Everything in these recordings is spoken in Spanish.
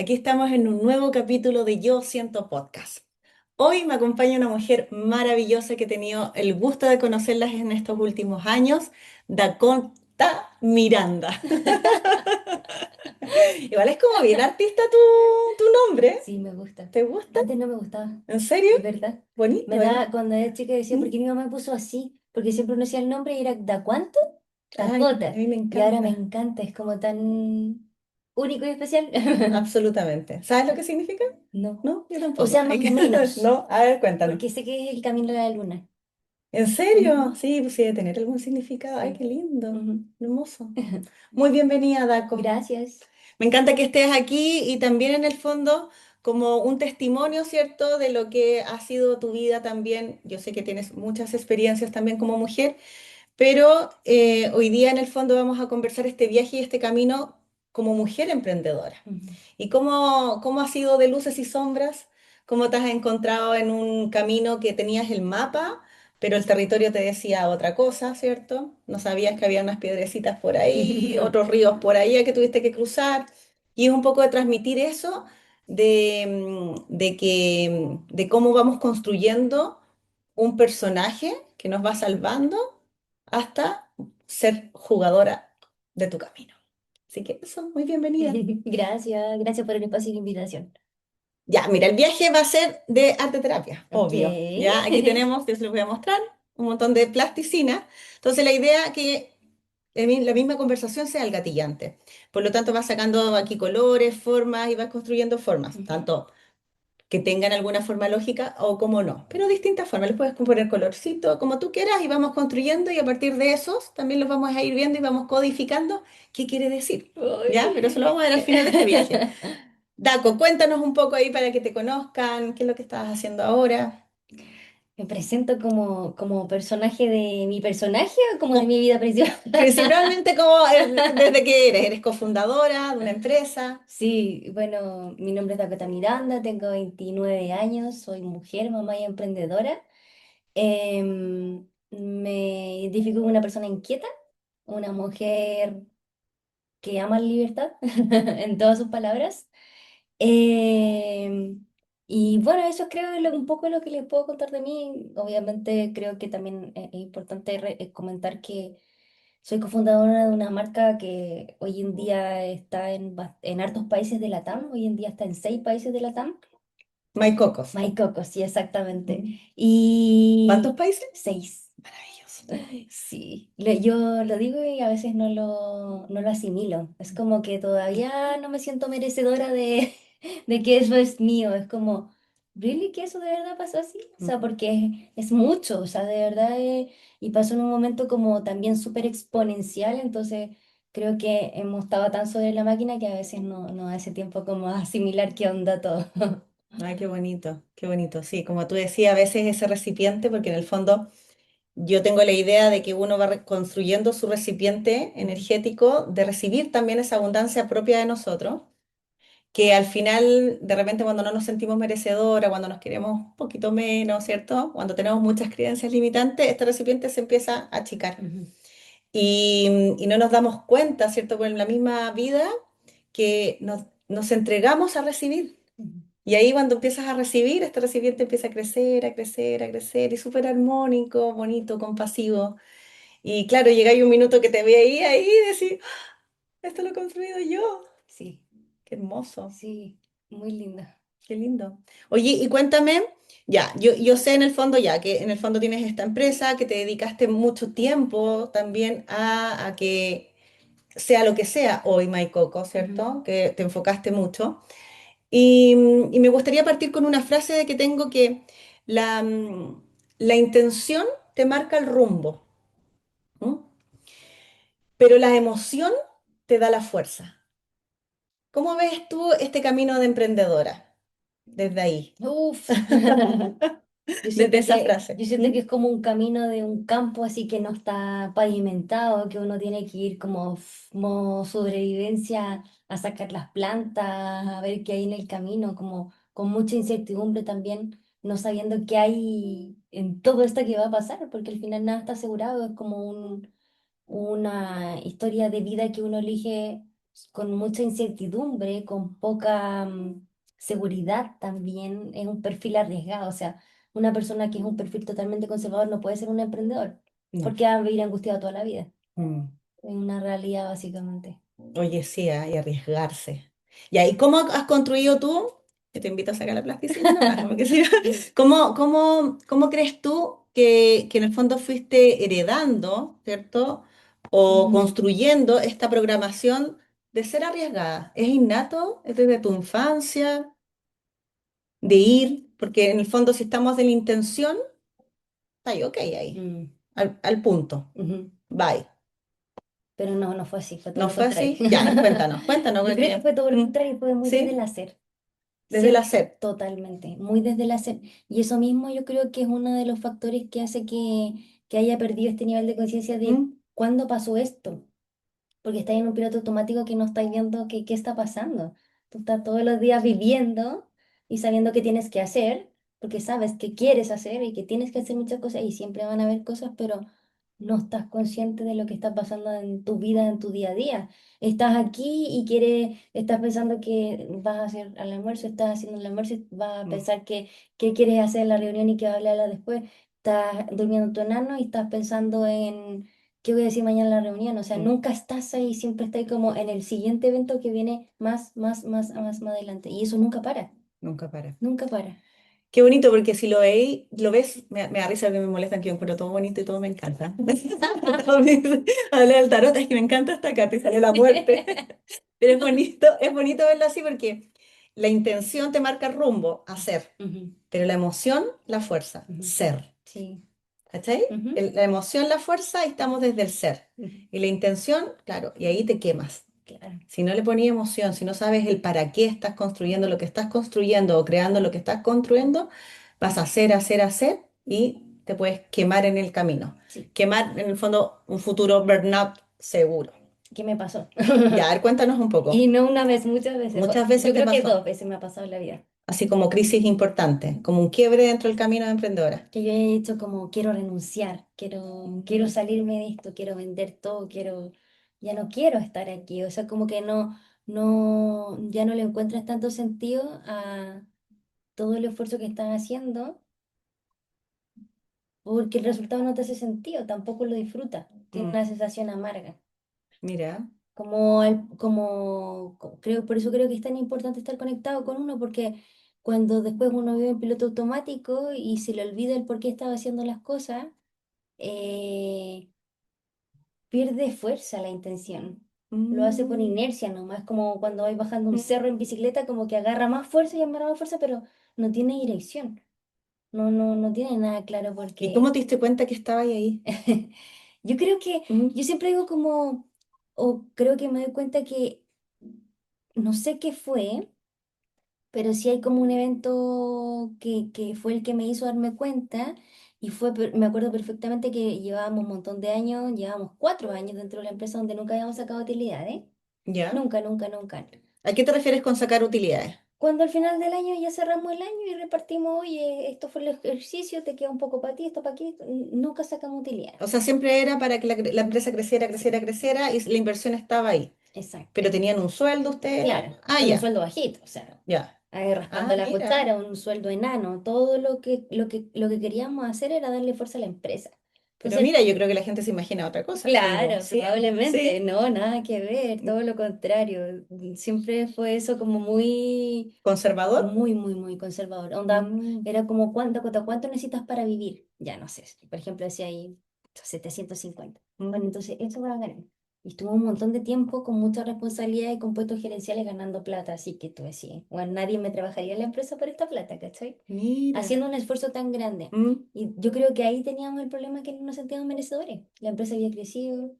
Aquí estamos en un nuevo capítulo de Yo Siento Podcast. Hoy me acompaña una mujer maravillosa que he tenido el gusto de conocerlas en estos últimos años, Dakota Miranda. Igual es como bien artista tu nombre. Sí, me gusta. ¿Te gusta? Antes no me gustaba, ¿En serio? es verdad. Me Bonito, ¿eh? da, cuando era chica decía, ¿por ¿Mm? qué mi mamá me puso así? Porque siempre pronunciaba el nombre y era ¿da cuánto? Ay, a Dakota. mí me Y ahora me encanta. encanta, es como tan único y especial. Absolutamente. ¿Sabes lo que significa? No. No, yo O tampoco. sea, más o menos, No, a ver, cuéntanos. porque sé que es el camino de la luna. ¿En serio? Ujú. Sí, pues sí, debe tener algún significado. Ay, Sí. qué lindo, Ujú. hermoso. Muy bienvenida, Daco. Gracias. Me encanta que estés aquí y también en el fondo como un testimonio, ¿cierto?, de lo que ha sido tu vida también. Yo sé que tienes muchas experiencias también como mujer, pero hoy día en el fondo vamos a conversar este viaje y este camino como mujer emprendedora. Ujú. ¿Y cómo ha sido de luces y sombras? ¿Cómo te has encontrado en un camino que tenías el mapa, pero el territorio te decía otra cosa, ¿cierto? No sabías que había unas piedrecitas por ahí, No. otros ríos por ahí que tuviste que cruzar. Y es un poco de transmitir eso, de cómo vamos construyendo un personaje que nos va salvando hasta ser jugadora de tu camino. Así que eso, muy bienvenida. Gracias, gracias por el espacio y la invitación. Ya, mira, el viaje va a ser de arte terapia, Ok. obvio. Ya, aquí tenemos, yo se los voy a mostrar, un montón de plasticina. Entonces, la idea es que la misma conversación sea el gatillante. Por lo tanto, vas sacando aquí colores, formas y vas construyendo formas, Ujú. tanto que tengan alguna forma lógica o como no, pero distintas formas. Les puedes poner colorcito como tú quieras y vamos construyendo y a partir de esos también los vamos a ir viendo y vamos codificando qué quiere decir. ¿Ya? Pero eso lo Uy. vamos a ver al final de este viaje. Daco, cuéntanos un poco ahí para que te conozcan, qué es lo que estás haciendo ahora. ¿Me presento como personaje de mi personaje o como de Co- mi vida principal? Principalmente como desde que eres cofundadora de una empresa. Sí, bueno, mi nombre es Dakota Miranda, tengo 29 años, soy mujer, mamá y emprendedora. Me identifico como una persona inquieta, una mujer que ama la libertad en todas sus palabras. Eh, y bueno, eso creo es un poco lo que les puedo contar de mí. Obviamente creo que también es importante comentar que soy cofundadora de una marca que hoy en día está en hartos países de Latam, hoy en día está en 6 países de Latam. My Cocos. My Coco, sí, exactamente. Mm. ¿Cuántos Y países? 6. Maravilloso. Sí, yo lo digo y a veces no lo asimilo. Es como que todavía no me siento merecedora de, de que eso es mío. Es como, ¿really que eso de verdad pasó así? O sea, Mm. porque es mucho, o sea, de verdad, y pasó en un momento como también súper exponencial, entonces creo que hemos estado tan sobre la máquina que a veces no hace tiempo como asimilar qué onda todo. Ay, qué bonito, qué bonito. Sí, como tú decías, a veces ese recipiente, porque en el fondo yo tengo la idea de que uno va construyendo su recipiente Ujú, energético de recibir también esa abundancia propia de nosotros, que al final, de repente, cuando no nos sentimos merecedora, cuando nos queremos un poquito menos, ¿cierto? Cuando tenemos muchas creencias limitantes, este recipiente se empieza a achicar. ujú, Y no nos damos cuenta, ¿cierto? Con la misma vida que nos entregamos a recibir. ujú. Y ahí cuando empiezas a recibir, este recipiente empieza a crecer, a crecer, a crecer, y súper armónico, bonito, compasivo. Y claro, llega ahí un minuto que te ve ahí y decís, "Ah, esto lo he construido yo. Sí, Qué hermoso, sí, muy linda. qué lindo. Oye, y cuéntame, ya, yo sé en el fondo ya, que en el fondo tienes esta empresa, que te dedicaste mucho tiempo también a que sea lo que sea hoy Coco, ¿cierto? Que te enfocaste mucho. Y me gustaría partir con una frase que tengo que la intención te marca el rumbo, ¿m? Pero la emoción te da la fuerza. ¿Cómo ves tú este camino de emprendedora desde ahí, Uf, yo desde siento esa que, frase? yo siento ¿M? que es como un camino de un campo así que no está pavimentado, que uno tiene que ir como sobrevivencia a sacar las plantas, a ver qué hay en el camino, como con mucha incertidumbre también, no sabiendo qué hay en todo esto que va a pasar, porque al final nada está asegurado, es como una historia de vida que uno elige con mucha incertidumbre, con poca seguridad también, es un perfil arriesgado. O sea, una persona que es un perfil totalmente conservador no puede ser un emprendedor, No. porque va a vivir angustiado toda la vida. Mm. Es una realidad básicamente. Oye, sí, y arriesgarse. Ya, ¿y cómo has construido tú? Que te invito a sacar la plasticina nomás, porque si no, ¿cómo crees tú que en el fondo fuiste heredando, ¿cierto? O Ujú. construyendo esta programación de ser arriesgada. ¿Es innato? ¿Es desde tu infancia? De ir, porque en el fondo si estamos de la intención, está ahí, ok, ahí, Mm, al punto, ujú. bye. Pero no, no fue así, fue todo ¿No lo fue contrario. así? Ya, cuéntanos, Yo creo que fue todo lo mm, contrario, fue muy desde el ¿sí? hacer. Desde el Siempre, hacer. totalmente, muy desde el hacer. Y eso mismo yo creo que es uno de los factores que hace que haya perdido este nivel de conciencia de ¿Mm? cuándo pasó esto. Porque estás en un piloto automático que no estás viendo qué está pasando. Tú estás todos los días viviendo y sabiendo qué tienes que hacer, porque sabes que quieres hacer y que tienes que hacer muchas cosas y siempre van a haber cosas, pero no estás consciente de lo que está pasando en tu vida, en tu día a día. Estás aquí y estás pensando que vas a hacer al almuerzo, estás haciendo el almuerzo y vas a Mm, pensar qué quieres hacer en la reunión y qué vas a hablarla después. Estás durmiendo tu enano y estás pensando en qué voy a decir mañana en la reunión. O sea, mm, nunca estás ahí, siempre estás ahí como en el siguiente evento que viene más adelante. Y eso nunca para, nunca para. nunca para. Qué bonito, porque si lo veis, lo ves, me da risa que me molestan, que yo encuentro todo bonito y todo me encanta. Habla del tarot, es que me encanta esta carta y sale la muerte. Pero es bonito verlo así porque la intención te marca el rumbo, hacer, Ujú, pero la emoción, la fuerza, ujú. ser. Sí. ¿Cachai? Ujú, La emoción, la fuerza, y estamos desde el ser. ujú. Y la intención, claro, y ahí te quemas. Claro. Si no le ponías emoción, si no sabes el para qué estás construyendo lo que estás construyendo o creando lo que estás construyendo, vas a hacer, hacer, hacer y te puedes quemar en el camino. Sí. Quemar, en el fondo, un futuro burnout seguro. ¿Qué me pasó? Ya, a ver, cuéntanos un Y poco. no una vez, muchas veces. Muchas veces Yo te creo que pasó, 2 veces me ha pasado en la vida. así como crisis importantes, como un quiebre dentro del camino de emprendedora. Que yo he dicho como quiero renunciar, quiero Mm, salirme de esto, quiero vender todo, ya no quiero estar aquí. O sea, como que ya no le encuentras tanto sentido a todo el esfuerzo que están haciendo, porque el resultado no te hace sentido, tampoco lo disfrutas. Tiene mm, una sensación amarga. mira, Creo, por eso creo que es tan importante estar conectado con uno, porque cuando después uno vive en piloto automático y se le olvida el por qué estaba haciendo las cosas, eh, pierde fuerza la intención. Lo hace por mm, inercia nomás, como cuando vais bajando un mm. cerro en bicicleta, como que agarra más fuerza y agarra más fuerza, pero no tiene dirección. No tiene nada claro ¿Y cómo porque te diste cuenta que estaba ahí? yo creo que, Mm, yo siempre digo como, o creo que me doy cuenta que no sé qué fue, pero sí hay como un evento que fue el que me hizo darme cuenta y me acuerdo perfectamente que llevábamos un montón de años, llevábamos 4 años dentro de la empresa donde nunca habíamos sacado utilidades, ¿ya? nunca, nunca, nunca. ¿A qué te refieres con sacar utilidades? Cuando al final del año ya cerramos el año y repartimos, oye, esto fue el ejercicio, te queda un poco para ti, esto para aquí, nunca sacamos utilidades. O sea, siempre era para que la empresa creciera, Sí, creciera, creciera y la inversión estaba ahí. exacto. Pero tenían un sueldo ustedes. Claro, Ah, con un ya, sueldo bajito, o sea, ya. ahí Ah, raspando la mira. cuchara, un sueldo enano. Todo lo que queríamos hacer era darle fuerza a la empresa. Pero Entonces, mira, yo creo que la gente se imagina otra cosa, algo. claro, Sí, probablemente, sí. no, nada que ver, todo lo contrario. Siempre fue eso como muy, ¿Conservador? muy conservador. Onda, Mm, era como, ¿cuánto necesitas para vivir? Ya no sé, por ejemplo, decía ahí 750. Bueno, mm. entonces eso va a ganar. Y estuvo un montón de tiempo con mucha responsabilidad y con puestos gerenciales ganando plata, así que tú decías, bueno, nadie me trabajaría en la empresa por esta plata, ¿cachai? Mira. Haciendo un esfuerzo tan grande. Mm, Y yo creo que ahí teníamos el problema que no nos sentíamos merecedores. La empresa había crecido,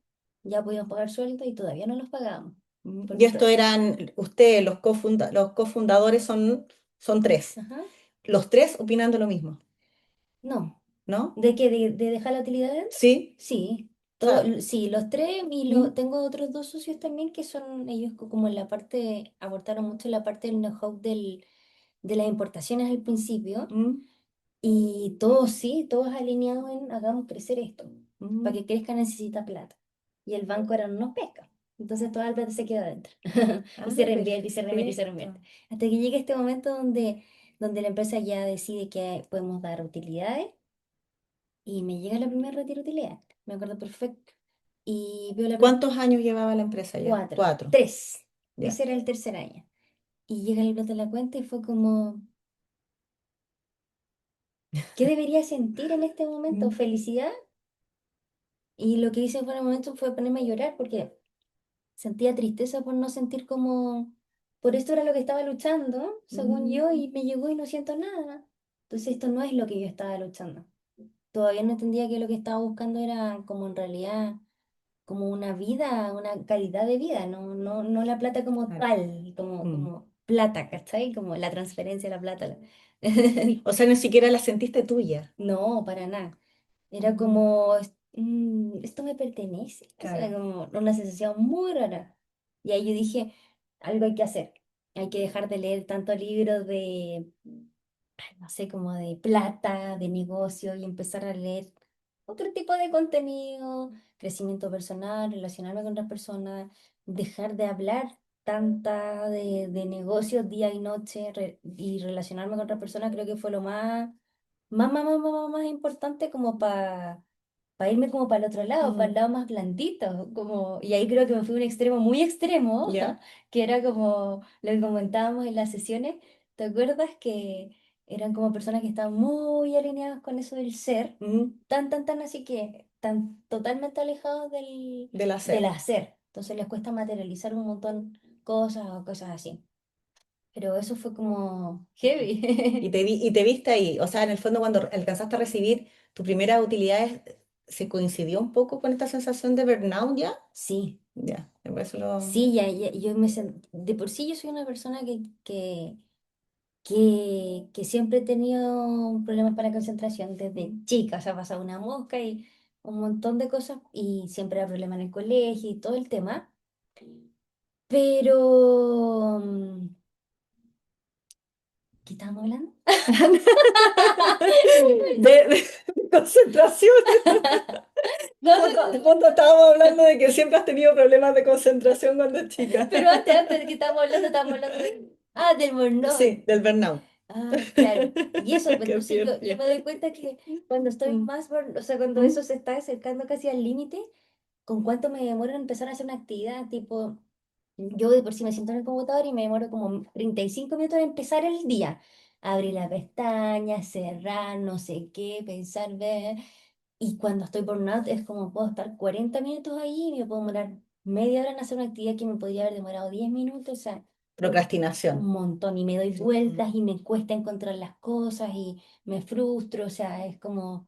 ya podíamos pagar sueldos y todavía no los pagábamos. mm. Y Porque, esto eran, ustedes, los cofundadores son tres. ajá, Los tres opinando lo mismo, no. ¿no? ¿De qué? ¿De dejar la utilidad dentro? Sí. Sí. O sea, Sí, los tres mm, tengo otros dos socios también que son ellos como en la parte, aportaron mucho en la parte del know-how de las importaciones al principio mm, y todos sí, todos alineados en hagamos crecer esto. Para mm. que crezca necesita plata. Y el banco era no nos pesca. Entonces toda la plata se queda adentro. Y Ah, se reinvierte, y se reinvierte, y se perfecto. reinvierte. Hasta que llega este momento donde la empresa ya decide que podemos dar utilidades y me llega la primera retiro de utilidades. Me acuerdo perfecto. Y veo la ¿Cuántos años llevaba la empresa ya? cuatro, 4, tres. ya. Ese era el tercer año. Y llega el plata de la cuenta y fue como, ¿qué debería sentir en este momento? Mm, ¿Felicidad? Y lo que hice fue en el momento fue ponerme a llorar porque sentía tristeza por no sentir como, por esto era lo que estaba luchando, según yo, mm, y me llegó y no siento nada. Entonces esto no es lo que yo estaba luchando. Todavía no entendía que lo que estaba buscando era como en realidad, como una vida, una calidad de vida, no la plata como claro. tal, Mm. como plata, ¿cachai? Como la transferencia de la plata. O sea, ni siquiera la sentiste tuya. No, para nada. Era Mm, como, esto me pertenece. O sea, claro. como una sensación muy rara. Y ahí yo dije, algo hay que hacer. Hay que dejar de leer tantos libros de, ay, no sé, como de plata, de negocio, y empezar a leer otro tipo de contenido, crecimiento personal, relacionarme con otras personas, dejar de hablar tanta de negocios día y noche y relacionarme con otras personas, creo que fue lo más importante como para irme como para el otro lado, para el Mm, lado más blandito, como, y ahí creo que me fui a un extremo muy extremo, ya. que era como lo que comentábamos en las sesiones, ¿te acuerdas que eran como personas que estaban muy alineadas con eso del ser, Mm, tan así que, tan totalmente alejados del del hacer. hacer? Entonces les cuesta materializar un montón cosas o cosas así. Pero eso fue como heavy. Y te viste ahí. O sea, en el fondo, cuando alcanzaste a recibir tus primeras utilidades, ¿se coincidió un poco con esta sensación de burnout ya? Sí. Ya, por eso lo... Sí, yo de por sí yo soy una persona que siempre he tenido problemas para la concentración desde chica, o sea, ha pasado una mosca y un montón de cosas y siempre era problema en el colegio y todo el tema, pero ¿qué estábamos hablando? de concentración. No sé, Justo estábamos hablando de que siempre has tenido problemas de concentración cuando chica. pero antes de que estábamos hablando del burnout. Sí, del burnout. Ah, claro. Y eso, pues, Qué entonces bien, yo ya. me doy cuenta que cuando estoy Mm, más, o sea, cuando mm. eso se está acercando casi al límite, ¿con cuánto me demoro en empezar a hacer una actividad? Tipo, yo de por sí me siento en el computador y me demoro como 35 minutos en empezar el día. Abrir la pestaña, cerrar, no sé qué, pensar, ver. Y cuando estoy burnout es como puedo estar 40 minutos ahí y me puedo demorar media hora en hacer una actividad que me podría haber demorado 10 minutos. O sea, un Procrastinación. montón y me doy Mm. vueltas y me cuesta encontrar las cosas y me frustro. O sea, es como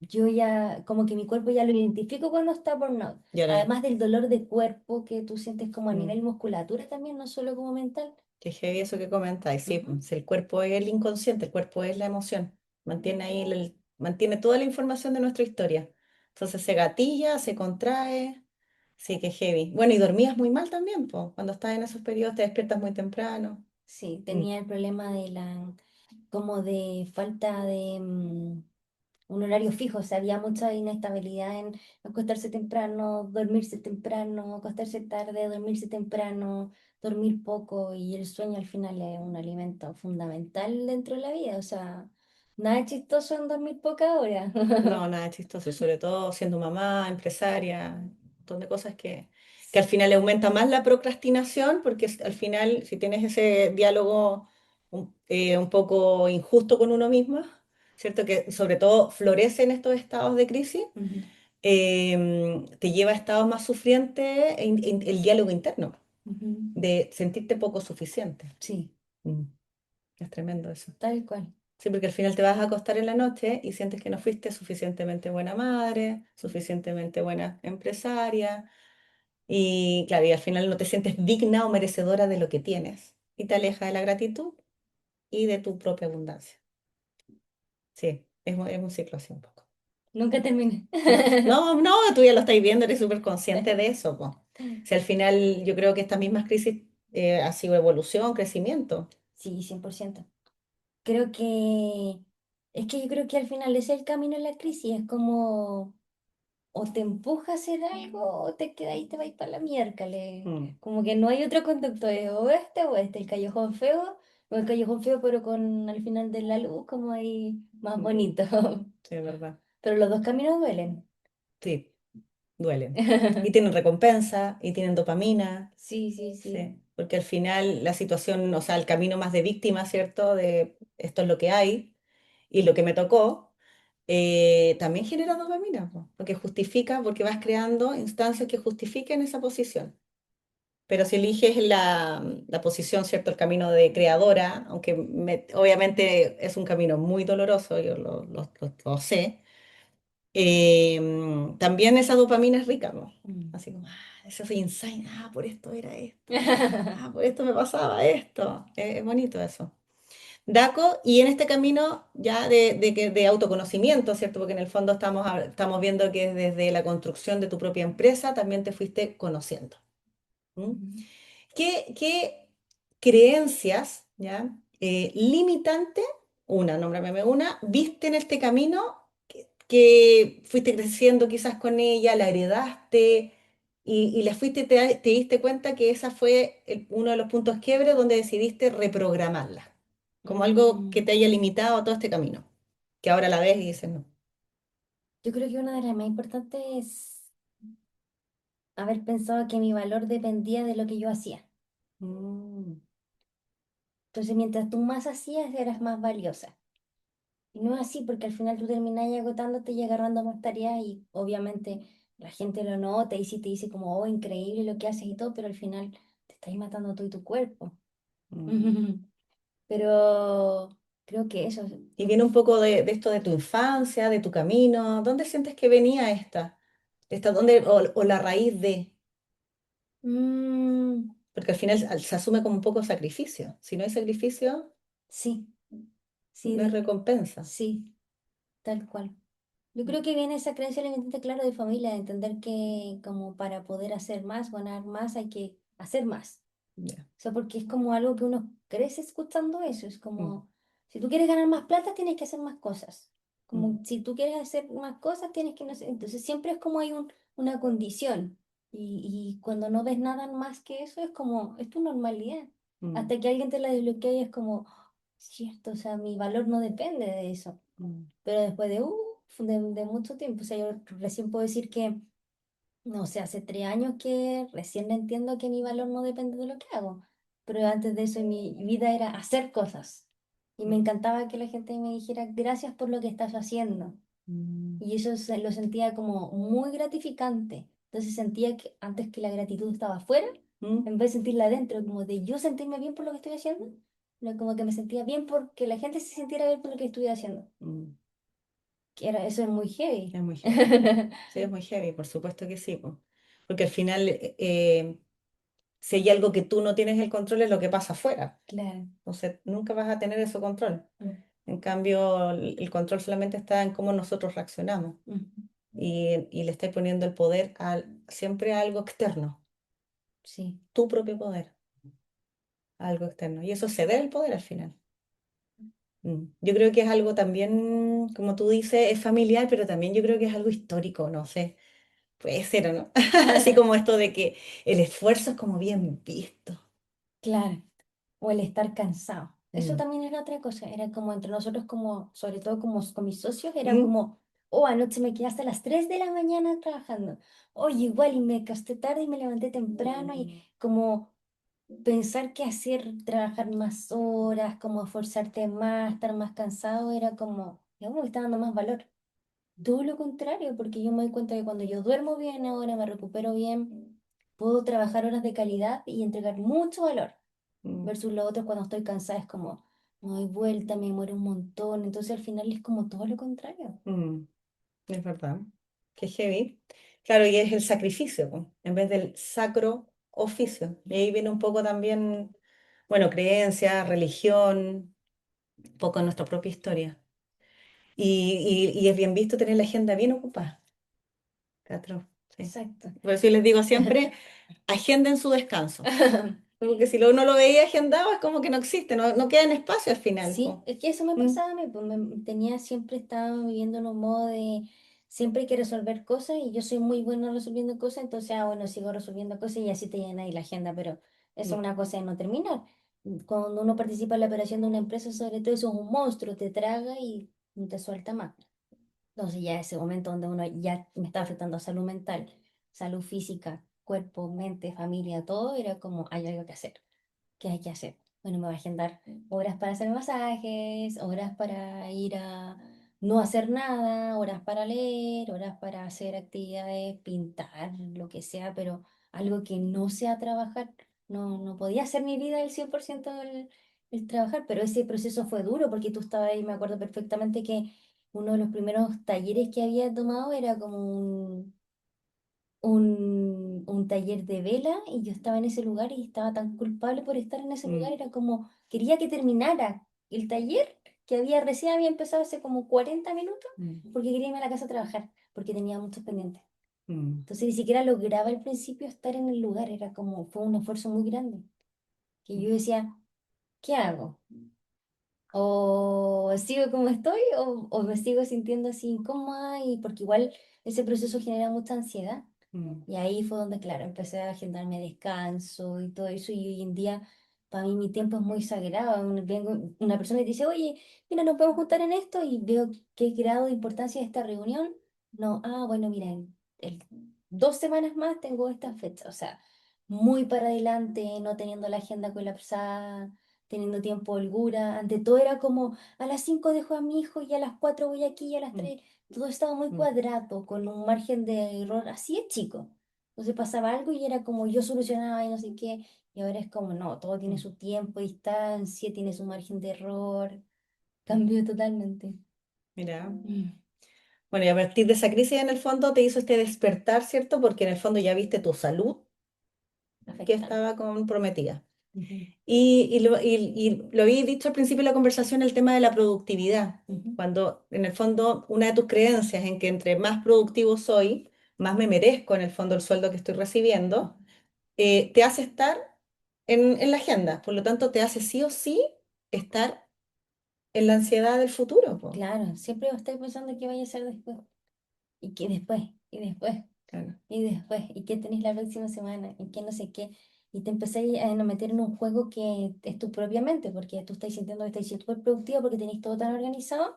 yo ya, como que mi cuerpo ya lo identifico cuando está burnout. Y ahora, Además del dolor de cuerpo que tú sientes como a mm, nivel musculatura también, no solo como mental. qué heavy eso que comentáis. Sí, Ujú. pues, el cuerpo es el inconsciente, el cuerpo es la emoción. Mantiene ahí, mantiene toda la información de nuestra historia. Entonces se gatilla, se contrae. Sí, qué heavy. Bueno, y dormías muy mal también, pues. Cuando estás en esos periodos te despiertas muy temprano. Sí, Mm. tenía el problema como de falta de un horario fijo, o sea, había mucha inestabilidad en acostarse temprano, dormirse temprano, acostarse tarde, dormirse temprano, dormir poco y el sueño al final es un alimento fundamental dentro de la vida, o sea, nada chistoso en dormir pocas horas. No, nada chistoso, y sobre todo siendo mamá, empresaria, un montón de cosas que al final aumenta más la procrastinación, porque al final, si tienes ese diálogo un poco injusto con uno mismo, ¿cierto? Que sobre todo florece en estos estados de crisis, Ujú, te lleva a estados más sufrientes el diálogo interno, ujú. de sentirte poco suficiente. Sí, Mm, es tremendo eso. tal cual. Sí, porque al final te vas a acostar en la noche y sientes que no fuiste suficientemente buena madre, suficientemente buena empresaria, y claro, y al final no te sientes digna o merecedora de lo que tienes, y te aleja de la gratitud y de tu propia abundancia. Sí, es un ciclo así un poco. Nunca terminé. No, no, tú ya lo estás viendo, eres súper consciente de eso, po. Si al final yo creo que estas mismas crisis ha sido evolución, crecimiento. Sí, 100%. Creo que es que yo creo que al final ese es el camino en la crisis, es como o te empuja a hacer algo o te quedas ahí y te vas para la miércoles. Mm, Como que no hay otro conducto, es o este, el callejón feo, o el callejón feo, pero con al final de la luz, como ahí más mm, bonito. sí, es verdad. Pero los dos caminos duelen. Sí, duelen. Y tienen recompensa, y tienen dopamina, Sí, sí, sí. sí. Porque al final la situación, o sea, el camino más de víctima, ¿cierto? De esto es lo que hay y lo que me tocó, también genera dopamina, po, porque justifica, porque vas creando instancias que justifiquen esa posición. Pero si eliges la posición, ¿cierto? El camino de creadora, aunque obviamente es un camino muy doloroso, yo lo sé, también esa dopamina es rica, ¿no? Mm. Así como, ese soy insane, por esto era esto, por esto me pasaba esto. Es bonito eso. Daco, y en este camino ya de autoconocimiento, ¿cierto? Porque en el fondo estamos viendo que desde la construcción de tu propia empresa también te fuiste conociendo. ¿M? Ujú. ¿Qué creencias, ya, limitantes, nómbrame una, viste en este camino que fuiste creciendo quizás con ella, la heredaste y la fuiste, te diste cuenta que esa fue uno de los puntos quiebre donde decidiste reprogramarla, como algo que Mm. te haya limitado a todo este camino, que ahora la ves y dices no. Yo creo que una de las más importantes es haber pensado que mi valor dependía de lo que yo hacía. Mm, Entonces, mientras tú más hacías, eras más valiosa. Y no es así, porque al final tú terminás agotándote y agarrando más tareas y obviamente la gente lo nota y sí te dice como, oh, increíble lo que haces y todo, pero al final te estás matando tú y tu cuerpo. mm. Pero creo que eso, Y viene un poco de esto de tu infancia, de tu camino. ¿Dónde sientes que venía dónde, o la raíz de? mm, Porque al final se asume como un poco sacrificio. Si no hay sacrificio, sí, sí, no hay recompensa. sí, tal cual. Yo creo que viene esa creencia limitante, claro, de familia, de entender que como para poder hacer más, ganar más, hay que hacer más. Ya. O sea, porque es como algo que uno crece escuchando eso. Es Mm, como, si tú quieres ganar más plata, tienes que hacer más cosas. mm, Como si tú quieres hacer más cosas, tienes que no sé. Entonces siempre es como hay una condición. Y cuando no ves nada más que eso, es como, es tu normalidad. mm, Hasta que alguien te la desbloquea y es como, "Oh, cierto, o sea, mi valor no depende de eso". mm, Pero después de mucho tiempo, o sea, yo recién puedo decir que no sé, hace 3 años que recién entiendo que mi valor no depende de lo que hago. Pero antes de eso mi vida era hacer cosas. Y me mm, encantaba que la gente me dijera gracias por lo que estás haciendo. mm, Y eso lo sentía como muy gratificante. Entonces sentía que antes que la gratitud estaba afuera, mm, en vez de sentirla adentro, como de yo sentirme bien por lo que estoy haciendo, como que me sentía bien porque la gente se sintiera bien por lo que estuviera haciendo. mm. Eso es muy heavy. Es muy heavy. Sí, es muy heavy, por supuesto que sí, po. Porque al final, si hay algo que tú no tienes el control, es lo que pasa afuera. Claro. Entonces, nunca vas a tener ese control. Mm, En cambio, el control solamente está en cómo nosotros reaccionamos. mm, Y le estás poniendo el poder siempre a algo externo, sí. tu propio poder, a algo externo. Y eso ceder el poder al final. Yo creo que es algo también, como tú dices, es familiar, pero también yo creo que es algo histórico, no sé, puede ser o no. Así como esto de que el esfuerzo es como bien visto. Claro, o el estar cansado. Eso Mm. también era otra cosa, era como entre nosotros, como, sobre todo como con mis socios, era Mm. como, oh, anoche me quedé hasta las 3 de la mañana trabajando. Oye, igual, y me acosté tarde y me levanté temprano, y como pensar que hacer, trabajar más horas, como esforzarte más, estar más cansado, era como, ya me está dando más valor. Todo lo contrario, porque yo me doy cuenta que cuando yo duermo bien ahora, me recupero bien, puedo trabajar horas de calidad y entregar mucho valor. Mm. Versus lo otro cuando estoy cansada es como, no doy vuelta, me muero un montón. Entonces al final es como todo lo contrario. Mm. Es verdad, que heavy. Claro, y es el sacrificio, po, en vez del sacro oficio. Y ahí viene un poco también, bueno, creencia, religión, un poco nuestra propia historia. Y es bien visto tener la agenda bien ocupada, Catro, sí. Exacto. Por eso yo les digo siempre, agenden su descanso. Porque si uno lo veía agendado, es como que no existe, no queda en espacio al final, Sí, po. es que eso me Mm, pasaba a mí, pues tenía siempre estaba viviendo en un modo de siempre hay que resolver cosas y yo soy muy buena resolviendo cosas, entonces, bueno, sigo resolviendo cosas y así te llena ahí la agenda, pero eso Mm, es una cosa de no terminar. Cuando uno participa en la operación de una empresa, sobre todo eso es un monstruo, te traga y no te suelta más. Entonces ya ese momento donde uno ya me estaba afectando salud mental, salud física, cuerpo, mente, familia, todo, era como hay algo que hacer. ¿Qué hay que hacer? Bueno, me voy a agendar horas para hacer masajes, horas para ir a no hacer nada, horas para leer, horas para hacer actividades, pintar, lo que sea, pero algo que no sea trabajar. No, no podía hacer mi vida el 100% el trabajar, pero ese proceso fue duro porque tú estabas ahí, me acuerdo perfectamente que uno de los primeros talleres que había tomado era como un taller de vela y yo estaba en ese lugar y estaba tan culpable por estar en ese lugar, mm, era como, quería que terminara el taller que recién había empezado hace como 40 minutos mm, porque quería irme a la casa a trabajar, porque tenía muchos pendientes. mm, Entonces ni siquiera lograba al principio estar en el lugar, era como, fue un esfuerzo muy grande, que yo decía, ¿qué hago? O sigo como estoy o me sigo sintiendo así incómoda y porque igual ese proceso genera mucha ansiedad. mm, Y ahí fue donde, claro, empecé a agendarme descanso y todo eso. Y hoy en día, para mí, mi tiempo es muy sagrado. Vengo, una persona y te dice, oye, mira, nos podemos juntar en esto. Y veo qué grado de importancia es esta reunión. No, bueno, mira, en 2 semanas más tengo esta fecha. O sea, muy para adelante, no teniendo la agenda colapsada, teniendo tiempo holgura. Ante todo era como, a las 5 dejo a mi hijo y a las 4 voy aquí y a las mm, 3 todo estaba muy mm, cuadrado, con un margen de error así es chico. Entonces pasaba algo y era como yo solucionaba y no sé qué. Y ahora es como, no, todo tiene mm, su tiempo, distancia, tiene su margen de error. mm. Cambió totalmente. Mira. Mm, Bueno, y a partir de esa crisis en el fondo te hizo este despertar, ¿cierto? Porque en el fondo ya viste tu salud que afectada. estaba comprometida. Ujú, Y lo habéis dicho al principio de la conversación, el tema de la productividad. ujú, Cuando en el fondo una de tus creencias en que entre más productivo soy, más me merezco en el fondo el sueldo que estoy ujú. recibiendo, te hace estar en la agenda. Por lo tanto, te hace sí o sí estar en la ansiedad del futuro, po. Claro, siempre estoy pensando qué vaya a hacer después. Y qué después, y después. Claro. Y después, ¿y qué tenés la próxima semana? ¿Y qué no sé qué? Y te empecé a meter en un juego que es tu propia mente, porque tú estás sintiendo que estás súper productiva porque tenés todo tan organizado,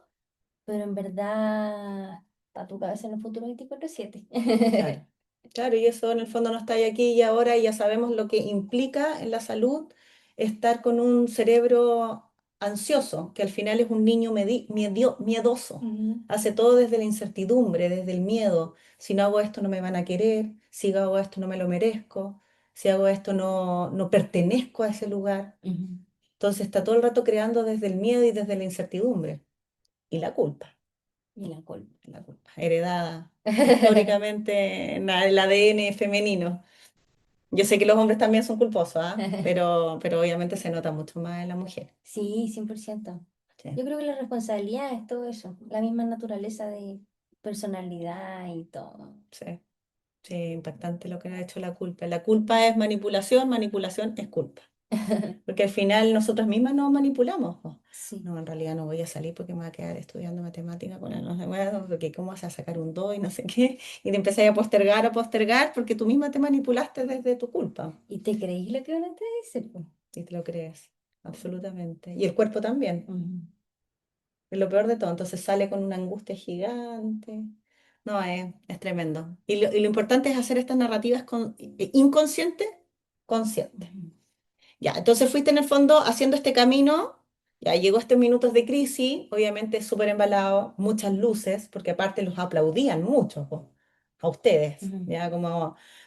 pero en verdad está tu cabeza en el futuro 24/7. Claro, claro, y eso en el fondo no está ahí aquí y ahora, y ya sabemos lo que implica en la salud estar con un cerebro ansioso, que al final es un niño miedoso. Ujú, Hace todo desde la incertidumbre, desde el miedo. Si no hago esto no me van a querer, si hago esto no me lo merezco, si hago esto no pertenezco a ese lugar. ujú. Entonces está todo el rato creando desde el miedo y desde la incertidumbre. Y Y la culpa. la culpa, heredada históricamente en el ADN femenino. Yo sé que los hombres también son culposos, ¿ah? Pero obviamente se nota mucho más en la mujer. Sí, 100%. Sí, Yo creo que la responsabilidad es todo eso, la misma naturaleza de personalidad y todo. sí, sí, impactante lo que ha hecho la culpa. La culpa es manipulación, manipulación es culpa. Porque al final nosotras mismas nos manipulamos, po. Sí. No, en realidad no voy a salir porque me voy a quedar estudiando matemática con el no sé bueno, porque cómo vas a sacar un 2 y no sé qué. Y te empezás a postergar porque tú misma te manipulaste desde tu culpa. ¿Y te creís lo que uno te dice, pues? Y te lo crees, absolutamente. Y el cuerpo también. Ujú. Es lo peor de todo. Entonces sale con una angustia gigante. No, es tremendo. Y lo importante es hacer estas narrativas inconscientes, conscientes. Ujú. Ya, entonces fuiste en el fondo haciendo este camino, ya llegó estos minutos de crisis, obviamente súper embalado, muchas luces, porque aparte los aplaudían mucho po, a ustedes, Ujú. ya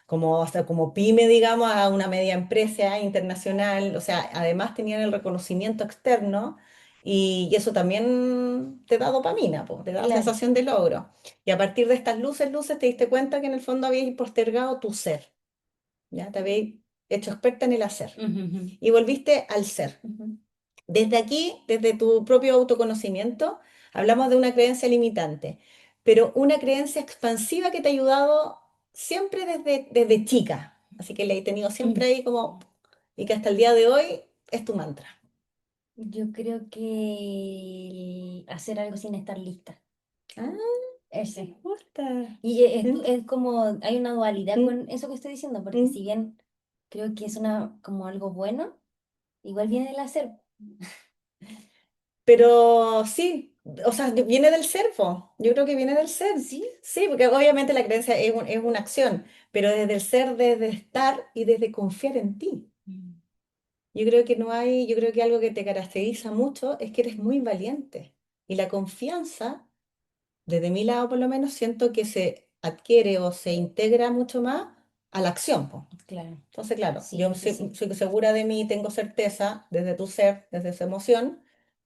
como, hasta como pyme, digamos, a una media empresa internacional, o sea, además tenían el reconocimiento externo y eso también te da dopamina, po, te da Claro. sensación de logro. Y a partir de estas luces, te diste cuenta que en el fondo habías postergado tu ser, ya te habías hecho experta en el hacer Ujú, ujú, y volviste al ser. ujú. Desde aquí, desde tu propio autoconocimiento, hablamos de una creencia limitante, pero una creencia expansiva que te ha ayudado siempre desde chica. Así que la he tenido siempre ahí como, y que hasta el día de hoy es tu mantra. Yo creo que hacer algo sin estar lista. Ah, ese. Me gusta. Y ¿Mm? es como, hay una dualidad ¿Mm? con eso que estoy diciendo, porque ¿Mm? si bien creo que es una, como algo bueno, igual viene del hacer. Pero sí, o sea, viene del ser, po. Yo creo que viene del ser. Sí. Sí, porque obviamente la creencia es una acción, pero desde el ser, desde estar y desde confiar en ti. Mm. Yo creo que no hay, yo creo que algo que te caracteriza mucho es que eres muy valiente. Y la confianza, desde mi lado por lo menos, siento que se adquiere o se integra mucho más a la acción, po. Claro, Entonces, claro, sí, yo sí, sí. soy segura de mí, tengo certeza desde tu ser, desde esa emoción,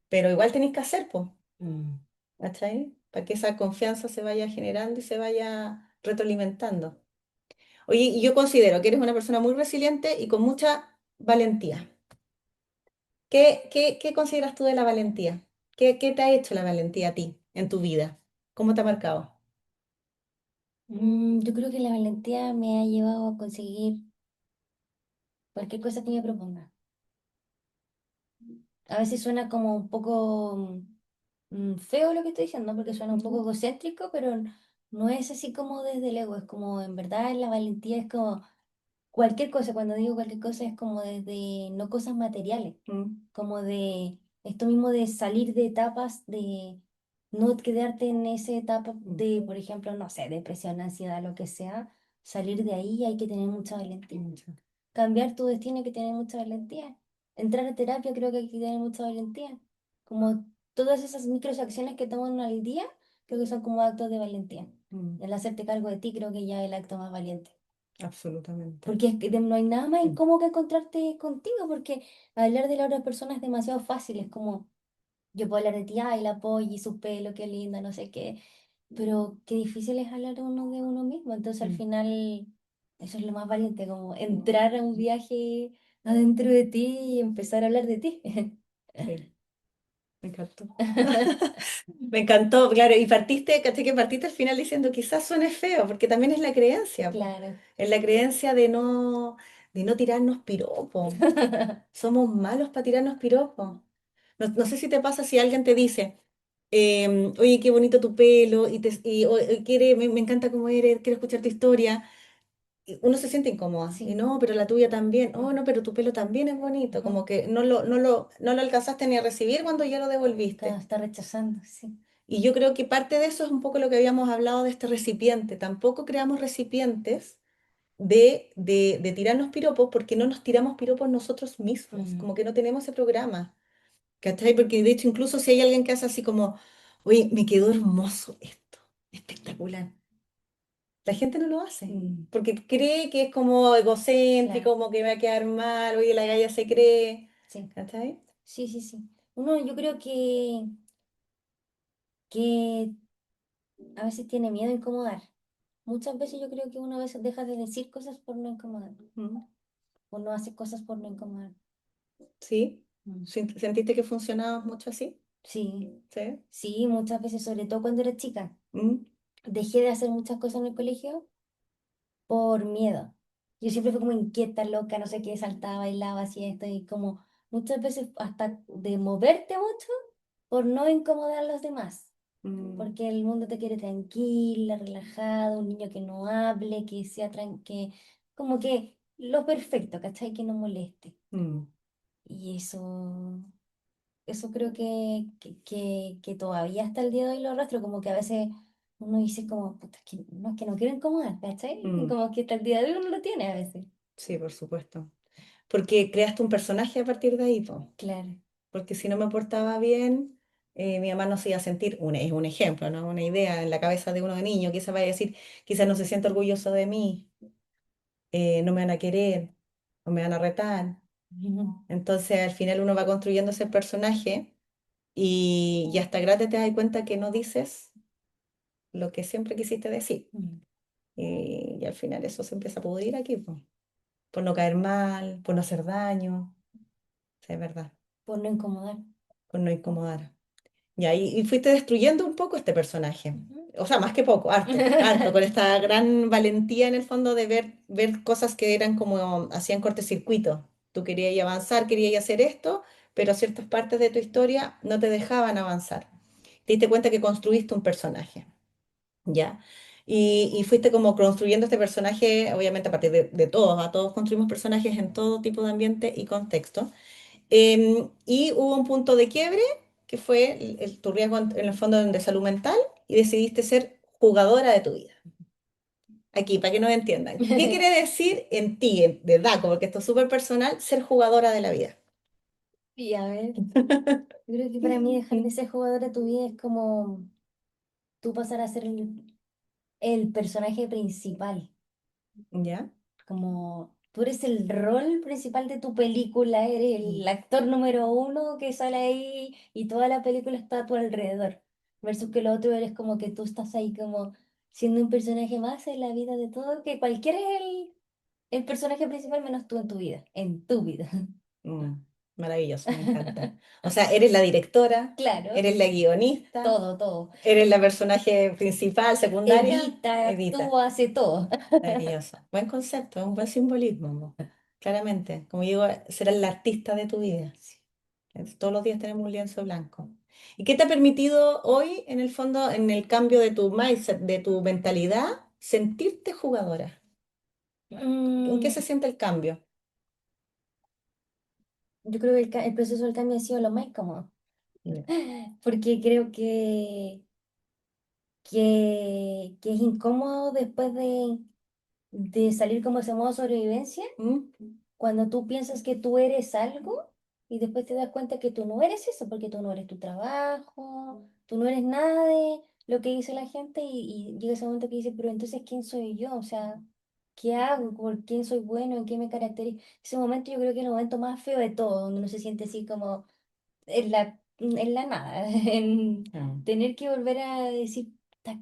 pero igual tenéis que hacer, pues, Mm. ¿cachai? Para que esa confianza se vaya generando y se vaya retroalimentando. Oye, y yo considero que eres una persona muy resiliente y con mucha valentía. ¿Qué consideras tú de la valentía? ¿Qué te ha hecho la valentía a ti en tu vida? ¿Cómo te ha marcado? Yo creo que la valentía me ha llevado a conseguir cualquier cosa que me proponga. A veces suena como un poco feo lo que estoy diciendo, porque suena un poco Ujú, egocéntrico, pero no es así como desde el ego, es como en verdad la valentía es como cualquier cosa, cuando digo cualquier cosa es como desde no cosas materiales, mm, como de esto mismo de salir de etapas, de no quedarte en esa etapa mm, de, por ejemplo, no sé, depresión, ansiedad, lo que sea, salir de ahí hay que tener mucha valentía. mucho. Cambiar tu destino hay que tener mucha valentía. Entrar a terapia creo que hay que tener mucha valentía. Como todas esas microacciones que toman al día, creo que son como actos de valentía. Mm, El hacerte cargo de ti creo que ya es el acto más valiente. absolutamente. Porque es que no hay nada más Mm, incómodo que encontrarte contigo, porque hablar de la otra persona es demasiado fácil. Es como, yo puedo hablar de ti, ay, la apoyo y su pelo, qué linda, no sé qué. Pero qué difícil es hablar uno de uno mismo. Entonces al mm, final, eso es lo más valiente, como entrar a un viaje adentro de ti y empezar a hablar de ti. sí, me encantó. Me encantó, claro, y partiste, caché que partiste al final diciendo quizás suene feo, porque también es la creencia, po. Claro. Es la creencia de no tirarnos piropos. Somos malos para tirarnos piropos. No sé si te pasa si alguien te dice, oye, qué bonito tu pelo, me encanta cómo eres, quiero escuchar tu historia. Y uno se siente incómoda, y Sí. no, pero la tuya también, oh, Ujú, no, pero tu pelo también es bonito, ujú. como que no lo alcanzaste ni a recibir cuando ya lo Está, devolviste. está rechazando, sí. Y yo creo que parte de eso es un poco lo que habíamos hablado de este recipiente. Tampoco creamos recipientes de tirarnos piropos porque no nos tiramos piropos nosotros mismos, Mm. como que no tenemos ese programa. ¿Cachai? Porque de hecho incluso si hay alguien que hace así como, oye, me quedó hermoso esto, espectacular. La gente no lo hace Mm. porque cree que es como Claro, egocéntrico, como que va a quedar mal, oye, la galla se cree. sí. ¿Cachai? Sí, sí, sí. Uno, yo creo que a veces tiene miedo a incomodar. Muchas veces yo creo que uno a veces deja de decir cosas por no incomodar. Mm. O no hace cosas por no incomodar. ¿Sí? Mm. ¿Sentiste que funcionaba mucho así? Sí, ¿Sí? sí, muchas veces, sobre todo cuando era chica. Mm, Dejé de hacer muchas cosas en el colegio por miedo. Yo siempre fui como inquieta, loca, no sé qué, saltaba, bailaba, hacía esto y como muchas veces hasta de moverte mucho por no incomodar a los demás. mm, Porque el mundo te quiere tranquila, relajada, un niño que no hable, que sea como que lo perfecto, ¿cachai? Que no moleste. mm, Y eso creo que todavía hasta el día de hoy lo arrastro, como que a veces uno dice como, puta, es que no quiero incomodar, ¿cachai? Y mm. como que hasta el día de hoy uno lo tiene a veces. Sí, por supuesto. Porque creaste un personaje a partir de ahí, po. Claro. Porque si no me portaba bien, mi mamá no se iba a sentir, es un ejemplo, ¿no? Una idea en la cabeza de uno de niño, quizás vaya a decir, quizás no se siente orgulloso de mí, no me van a querer, o me van a retar. Entonces al final uno va construyendo ese personaje y hasta grande te das cuenta que no dices lo que siempre quisiste decir. Mm. Y al final eso se empieza a pudrir aquí, po. Por no caer mal, por no hacer daño, sí, es verdad, Por no incomodar. por no incomodar. Y fuiste destruyendo un poco este personaje. Ujú. O sea, más que poco, harto, harto, con esta gran valentía en el fondo de ver cosas que eran como, hacían cortocircuito. Tú querías ir a avanzar, querías ir a hacer esto, pero ciertas partes de tu historia no te dejaban avanzar. Te diste cuenta que construiste un personaje. ¿ya? Y fuiste como construyendo este personaje, obviamente a partir de todos, a todos construimos personajes en todo tipo de ambiente y contexto. Y hubo un punto de quiebre, que fue tu riesgo en el fondo de salud mental, y decidiste ser jugadora de tu vida. Aquí, para que nos entiendan. ¿Qué quiere decir en ti, de Daco, porque esto es súper personal, ser jugadora de la vida? Y a ver, yo creo que para mí dejar de ser jugador de tu vida es como tú pasar a ser el personaje principal. ¿Ya? Como tú eres el rol principal de tu película, eres Mm. el actor número uno que sale ahí y toda la película está a tu alrededor. Versus que lo otro eres como que tú estás ahí como siendo un personaje más en la vida de todo, que cualquiera es el personaje principal menos tú en tu vida. Mm, maravilloso, me encanta. O sea, eres la directora, Claro, eres la guionista, todo, todo. eres la personaje principal, secundaria, Edita, edita. actúa, hace todo. Maravilloso. Buen concepto, es un buen simbolismo, mo. Claramente. Como digo, serás la artista de tu vida. Todos los días tenemos un lienzo blanco. ¿Y qué te ha permitido hoy, en el fondo, en el cambio de tu mindset, de tu mentalidad, sentirte jugadora? ¿En qué Mm, se siente el cambio? yo creo que el proceso del cambio ha sido lo más cómodo, Ya. porque creo que es incómodo después de salir como ese modo sobrevivencia, ¿Mm? cuando tú piensas que tú eres algo y después te das cuenta que tú no eres eso, porque tú no eres tu trabajo, tú no eres nada de lo que dice la gente y llega ese momento que dices, pero entonces, ¿quién soy yo? O sea, ¿qué hago? ¿Por quién soy bueno? ¿En qué me caracterizo? Ese momento yo creo que es el momento más feo de todo, donde uno se siente así como en la nada, en Ah. tener que volver a decir, "Ta,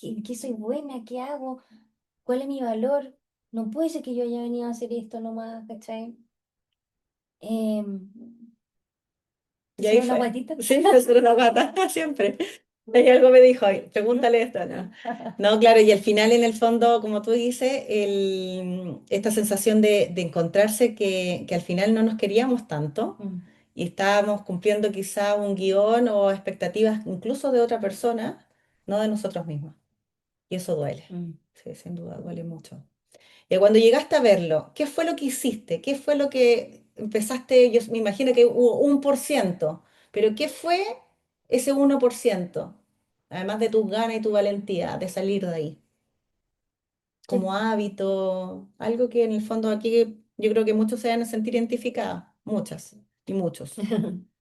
¿qué soy buena? ¿Qué hago? ¿Cuál es mi valor? No puede ser que yo haya venido a hacer esto nomás, ¿cachai? Em, ¿Te Y ahí sale una fue. guatita? Sí, me suena una pata, siempre. Y algo me dijo hoy, pregúntale esto, ¿no? No, claro, y al final, en el fondo, como tú dices, esta sensación de encontrarse que al final no nos queríamos tanto Mm, y estábamos cumpliendo quizá un guión o expectativas incluso de otra persona, no de nosotros mismos. Y eso duele, mm. sí, sin duda, duele mucho. Y cuando llegaste a verlo, ¿qué fue lo que hiciste? ¿Qué fue lo que empezaste? Yo me imagino que hubo 1%, pero ¿qué fue ese 1%? Además de tu ganas y tu valentía de salir de ahí, Sí. como hábito, algo que en el fondo aquí yo creo que muchos se van a sentir identificados, muchas y muchos.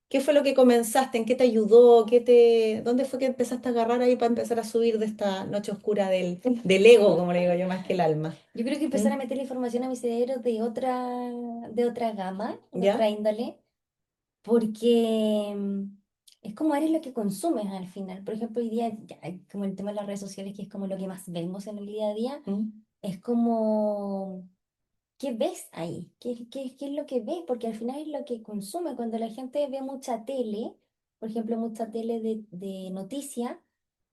¿Qué fue lo que comenzaste? ¿En qué te ayudó? ¿Dónde fue que empezaste a agarrar ahí para empezar a subir de esta noche oscura del ego, como le digo yo, más que el alma? Yo creo que ¿Mm? empezar a meter la información a mi cerebro de otra gama, de otra ¿Ya? índole, porque es como eres lo que consumes al final. Por ejemplo, hoy día, ya, como el tema de las redes sociales, que es como lo que más vemos en el día a día, ¿Mm? es como, ¿qué ves ahí? ¿Qué es lo que ves? Porque al final es lo que consume. Cuando la gente ve mucha tele, por ejemplo, mucha tele de noticias,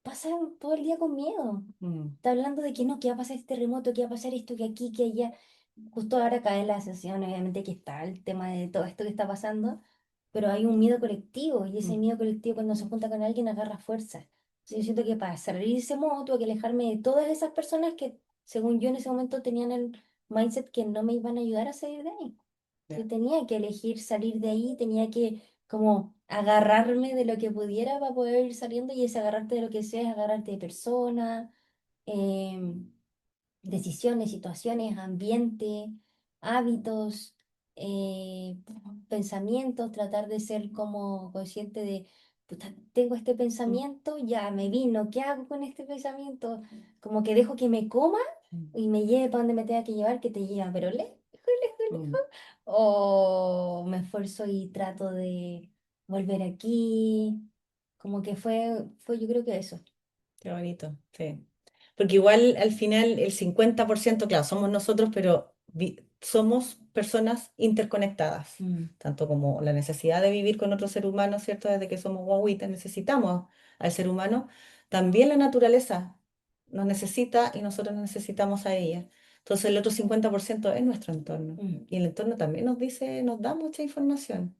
pasan todo el día con miedo. Mm. Está hablando de que no, que va a pasar este terremoto, que va a pasar esto, que aquí, que allá. Justo ahora acá en la sesión, obviamente que está el tema de todo esto que está pasando, pero hay un miedo colectivo y ese Mm. miedo colectivo cuando se junta con alguien agarra fuerza. Entonces yo siento que para salir de ese modo tuve que alejarme de todas esas personas que, según yo en ese momento, tenían el mindset que no me iban a ayudar a salir de ahí. Yo Ya. tenía que elegir salir de ahí, tenía que como agarrarme de lo que pudiera para poder ir saliendo y ese agarrarte de lo que sea es agarrarte de personas, em, decisiones, situaciones, ambiente, hábitos, eh, pensamientos, tratar de ser como consciente de, "Puta, tengo este Mm. pensamiento, ya me vino, ¿qué hago con este pensamiento? Como que dejo que me coma Mm. y me lleve para donde me tenga que llevar, que te lleva, pero lejos, lejos, Mm. lejos. O me esfuerzo y trato de volver aquí. Como que fue yo creo que eso. Qué bonito, sí. Porque igual al final el 50%, claro, somos nosotros, pero somos personas interconectadas, Mm, tanto como la necesidad de vivir con otro ser humano, ¿cierto? Desde que somos guaguitas necesitamos al ser humano, también la naturaleza nos necesita y nosotros nos necesitamos a ella. Entonces el otro 50% es nuestro entorno. mm. Y el entorno también nos dice, nos da mucha información,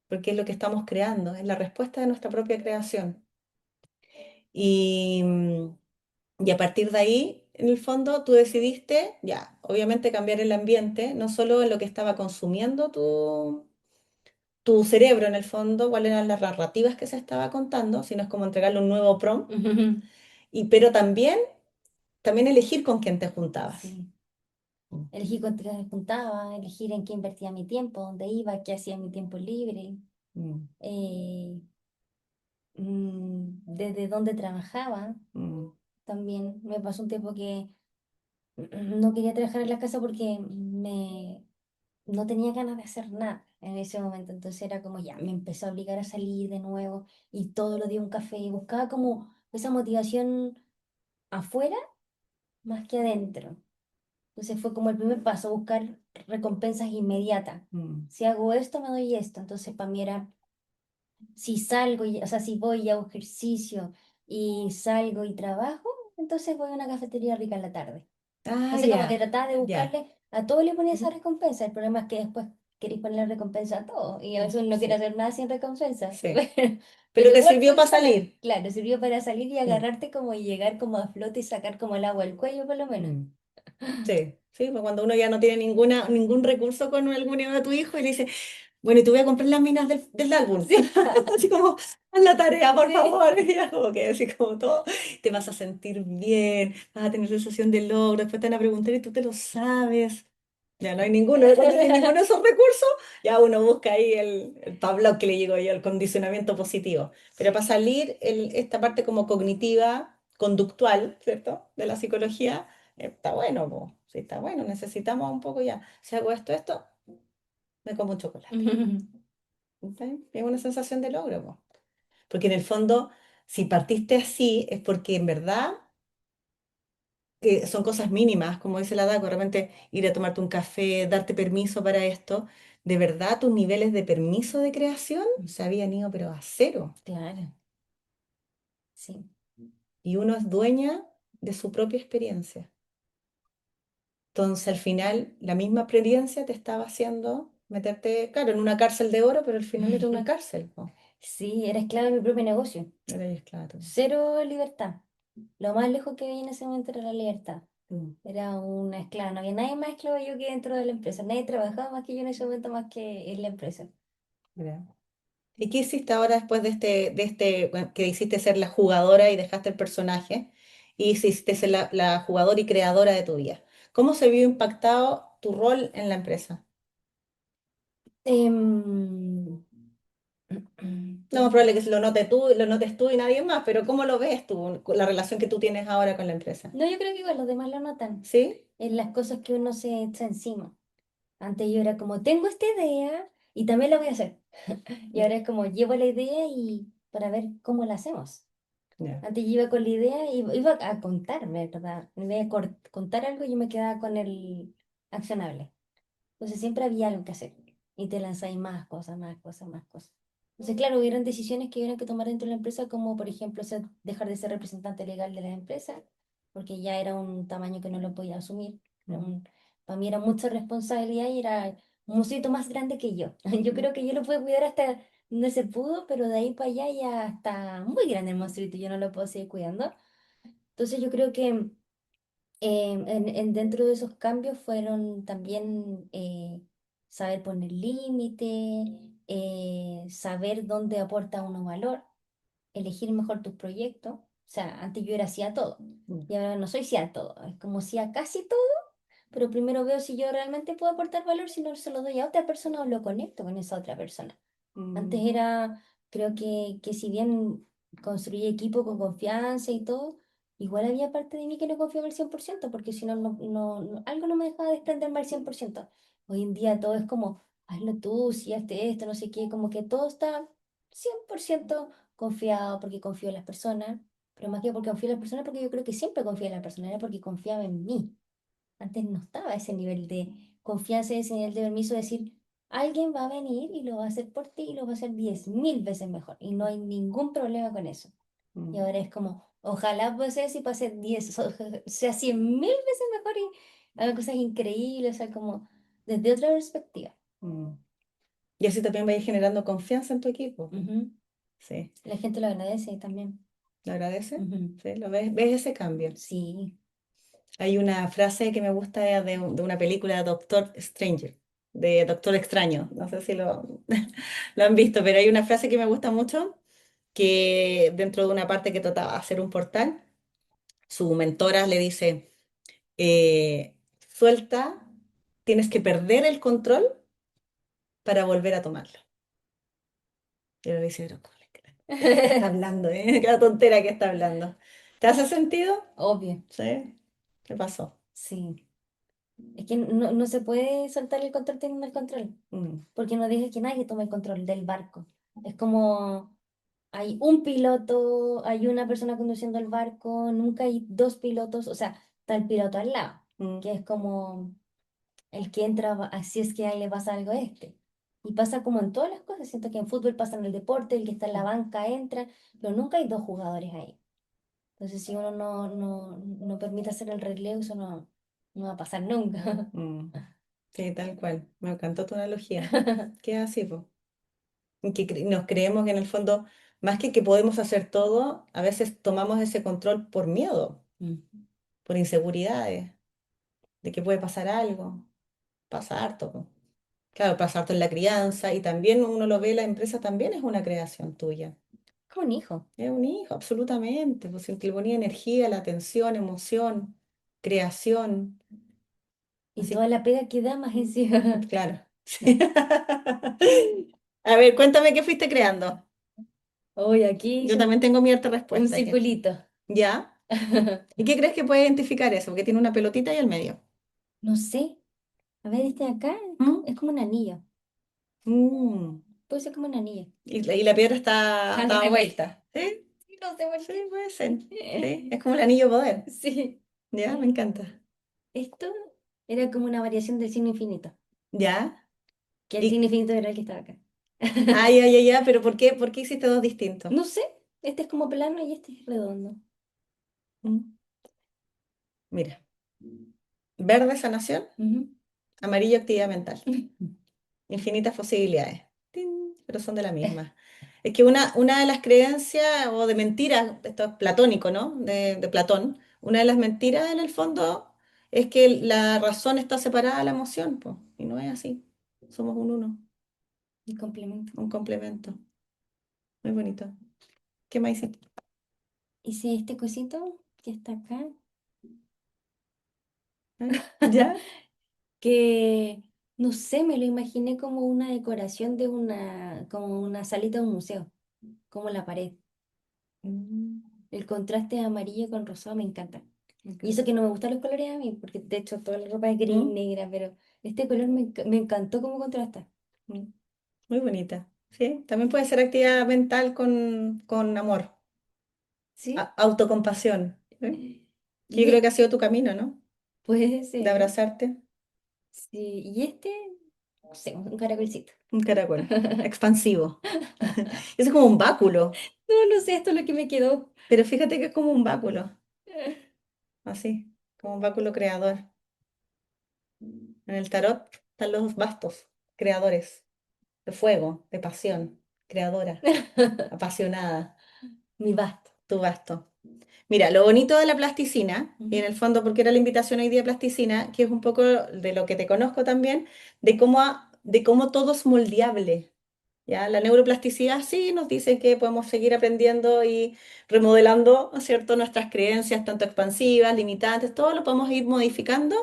porque es lo que estamos creando, es la respuesta de nuestra propia creación. Y a partir de ahí, en el fondo, tú decidiste, ya, obviamente cambiar el ambiente, no solo en lo que estaba consumiendo tu cerebro en el fondo, cuáles eran las narrativas que se estaba contando, sino es como entregarle un nuevo prompt, pero también elegir con quién te juntabas. Sí. Mm, Elegí con qué me juntaba, elegir en qué invertía mi tiempo, dónde iba, qué hacía en mi tiempo libre, mm, eh, desde dónde trabajaba. mm. También me pasó un tiempo que no quería trabajar en la casa porque no tenía ganas de hacer nada en ese momento. Entonces era como ya, me empezó a obligar a salir de nuevo y todos los días un café y buscaba como esa motivación afuera más que adentro. Entonces fue como el primer paso, buscar recompensas inmediatas. Mm. Si hago esto, me doy esto. Entonces para mí era, si salgo, o sea, si voy y hago ejercicio y salgo y trabajo, entonces voy a una cafetería rica en la tarde. Ah, Entonces como que ya, trataba de ya. buscarle, a todo le ponía esa Ujú. recompensa. El problema es que después queréis ponerle recompensa a todo y a veces uno no quiere Sí, hacer nada sin recompensa. sí. Pero Pero te igual sirvió para funciona. salir. Claro, sirvió para salir y Mm, agarrarte como y llegar como a flote y sacar como el agua al cuello por lo menos. mm. Sí, sí, pues cuando uno ya no tiene ningún recurso con algún de tu hijo y le dice, bueno, y te voy a comprar las minas del álbum. Sí, Así como, haz la tarea, por sí. favor. Y ya como que así como todo, te vas a sentir bien, vas a tener sensación de logro, después te van a preguntar y tú te lo sabes. Ya no hay ninguno, cuando no hay ninguno de esos recursos, ya uno busca ahí el Pavlov que le digo yo, el condicionamiento positivo. Pero para salir, esta parte como cognitiva, conductual, ¿cierto? De la psicología, está bueno, po. Sí, está bueno, necesitamos un poco ya. Si hago esto, me como un chocolate. ¿Ok? Es una sensación de logro, po. Porque en el fondo, si partiste así, es porque en verdad son cosas mínimas, como dice la DACO, de repente ir a tomarte un café, darte permiso para esto. De verdad, tus niveles de permiso de creación se habían ido, pero a cero. Claro, sí. Y uno es dueña de su propia experiencia. Entonces, al final, la misma experiencia te estaba haciendo meterte, claro, en una cárcel de oro, pero al final era una cárcel, po. Sí, era esclava de mi propio negocio. Era ahí esclavo. Cero libertad. Lo más lejos que veía en ese momento era la libertad. Mm, Era una esclava. No había nadie más esclavo yo que dentro de la empresa. Nadie trabajaba más que yo en ese momento más que en la empresa. mira. ¿Y qué hiciste ahora después bueno, que hiciste ser la jugadora y dejaste el personaje? Y hiciste ser la jugadora y creadora de tu vida. ¿Cómo se vio impactado tu rol en la empresa? Em, No más probable que lo notes lo notes tú y nadie más, pero ¿cómo lo ves tú, con la relación que tú tienes ahora con la empresa? No, yo creo que igual los demás lo notan ¿Sí? en las cosas que uno se echa encima. Antes yo era como, tengo esta idea y también la voy a hacer. Y ahora es como, llevo la idea y para ver cómo la hacemos. Ya. Antes yo iba con la idea y iba a contar, ¿verdad? En vez de contar algo, yo me quedaba con el accionable. Entonces siempre había algo que hacer. Y te lanzáis más cosas, más cosas, más cosas. Entonces, claro, hubieron decisiones que hubieron que tomar dentro de la empresa, como por ejemplo dejar de ser representante legal de la empresa, porque ya era un tamaño que no lo podía asumir. Mm, Para mí era mucha responsabilidad y era un monstruito más grande que yo. Yo mm, creo que yo lo pude cuidar hasta donde se pudo, pero de ahí para allá ya está muy grande el monstruito, yo no lo puedo seguir cuidando. Entonces yo creo que dentro de esos cambios fueron también saber poner límite, saber dónde aporta uno valor, elegir mejor tus proyectos. O sea, antes yo era sí a todo mm, y ahora no soy sí a todo. Es como sí a casi todo, pero primero veo si yo realmente puedo aportar valor, si no se lo doy a otra persona o lo conecto con esa otra persona. Antes mm, era, creo que si bien construí equipo con confianza y todo, igual había parte de mí que no confiaba al 100% porque si no, algo no me dejaba desprenderme al 100%. Hoy en día todo es como, hazlo tú, si hazte esto, no sé qué, como que todo está 100% confiado porque confío en las personas, pero más que porque confío en las personas, porque yo creo que siempre confío en las personas, era porque confiaba en mí. Antes no estaba ese nivel de confianza, ese nivel de permiso de decir, alguien va a venir y lo va a hacer por ti y lo va a hacer 10.000 veces mejor. Y no hay ningún problema con eso. Y mm, ahora es como, ojalá pues sea si pase 10 sea 100.000 veces mejor y haga cosas increíbles, o sea, como desde otra perspectiva. mm. Y así también vais generando confianza en tu equipo. Ujú. Sí. La gente lo agradece también. ¿Lo agradece? Ujú. ¿Sí? ¿Lo ves? ¿Ves ese cambio? Sí. Hay una frase que me gusta de una película de Doctor Stranger, de Doctor Extraño. No sé si lo han visto, pero hay una frase que me gusta mucho, que dentro de una parte que trataba de hacer un portal, su mentora le dice, suelta, tienes que perder el control para volver a tomarlo. Y le dice, pero, ¿de qué está hablando? Cada tontera que está hablando. ¿Te hace sentido? Obvio, Sí. ¿Qué pasó? sí. Es que no se puede soltar el control teniendo el control, Mm, porque no deja que nadie tome el control del barco. Es como hay un piloto, hay una persona conduciendo el barco, nunca hay dos pilotos, o sea, está el piloto al lado, mm, que es como el que entra, así es que ahí le pasa algo a este. Y pasa como en todas las cosas, siento que en fútbol pasa en el deporte, el que está en la mm, banca entra, pero nunca hay dos jugadores ahí. Entonces, si uno no permite hacer el relevo, eso no va a pasar nunca. mm. Sí, tal cual. Me encantó tu analogía. ¿Qué es así, po? Y que nos creemos que en el fondo, más que podemos hacer todo, a veces tomamos ese control por miedo, Mm. por inseguridades, de que puede pasar algo. Pasa harto, po. Claro, pasa harto en la crianza y también uno lo ve, la empresa también es una creación tuya. Como un hijo. Es un hijo, absolutamente. Pues si le ponía energía, la atención, emoción, creación. Y Así, toda la pega que da más encima. claro. Sí. A ver, cuéntame qué fuiste creando. Hoy aquí Yo hice también tengo mi harta un respuesta. circulito. ¿Ya? ¿Y qué crees que puede identificar eso? Porque tiene una pelotita ahí al medio. No sé. A ver, este de acá ¿Mm? es como un anillo. Mm. Puede ser como un anillo. Y la piedra está Al dada revés. vuelta. ¿Sí? Sí, no sé por Sí, qué. puede ser. Sí, es como el anillo de poder. Sí. Ya, me encanta. Esto era como una variación del signo infinito. ¿Ya? Que el signo Y, infinito era el que estaba acá. ya, pero ¿por qué hiciste dos distintos? No sé. Este es como plano y este es redondo. Mm. Mira, verde sanación, Ujú. amarillo actividad mental. Infinitas posibilidades. Tin, pero son de la misma. Es que una de las creencias o de mentiras, esto es platónico, ¿no? De Platón, una de las mentiras en el fondo es que la razón está separada de la emoción, po, y no es así. Somos un uno, El complemento. un complemento. Muy bonito. ¿Qué más hiciste? Hice este cosito que está acá. ¿Eh? ¿Ya? Que no sé, me lo imaginé como una decoración de como una salita de un museo, como la pared. Mm, El contraste de amarillo con rosado me encanta. me Y eso encanta. que no me gustan los colores a mí, porque de hecho toda la ropa es gris, Mm, negra, pero este color me encantó cómo contrasta. mm, muy bonita. Sí, también puede ser actividad mental con amor, ¿Sí? autocompasión. ¿Eh? Que yo Y creo que ha sido tu camino, ¿no? puede De ser. abrazarte, Sí, y este, no sé, un caracolcito. un caracol, expansivo. Eso es como un báculo, No sé, esto es lo que me quedó. pero fíjate que es como un báculo, así, como un báculo creador. En el tarot están los bastos, creadores, de fuego, de pasión, creadora, apasionada, Mi basto. tu basto. Mira, lo bonito de la plasticina, y en Ujú. el fondo, porque era la invitación hoy día a plasticina, que es un poco de lo que te conozco también, de cómo todo es moldeable. ¿Ya? La neuroplasticidad sí nos dice que podemos seguir aprendiendo y remodelando, ¿no es cierto?, nuestras creencias, tanto expansivas, limitantes, todo lo podemos ir modificando